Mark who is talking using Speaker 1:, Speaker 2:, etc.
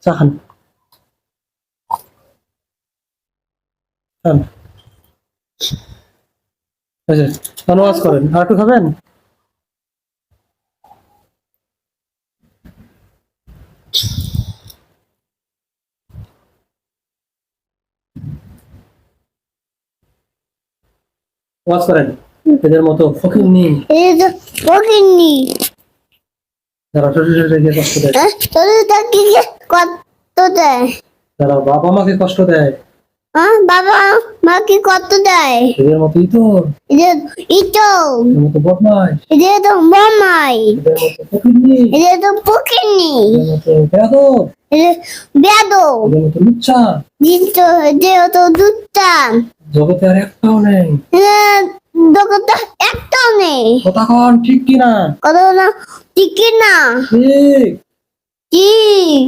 Speaker 1: চা খান খান। এই যে ওয়াজ করেন, আর একটু খাবেন? ওয়াজ করেন, এদের মতো ফকির নেই
Speaker 2: এই তো পকিনি
Speaker 1: যারা শ্বশুর গিয়ে কষ্ট দেয়,
Speaker 2: তোর কি কত দেয়?
Speaker 1: যারা বাবা মাকে কষ্ট দেয়,
Speaker 2: বাবা মা কি কত দেয়?
Speaker 1: এদের মতোই তো,
Speaker 2: এদের ইটো
Speaker 1: এদের মতো বদমাইশ,
Speaker 2: এদের তো মামাই,
Speaker 1: এদের মতো ফকির নেই,
Speaker 2: এদের তো পকিনি,
Speaker 1: এদের মতো বেয়াদব,
Speaker 2: এদের বেদো
Speaker 1: এদের মতো লুচ্চা
Speaker 2: দিত, এদের তো দুধটান
Speaker 1: জগতে আর একটাও নেই।
Speaker 2: দোকানটা একটাও নেই।
Speaker 1: কথা কন ঠিক কিনা?
Speaker 2: কত না ঠিক না
Speaker 1: ঠিক।
Speaker 2: ঠিক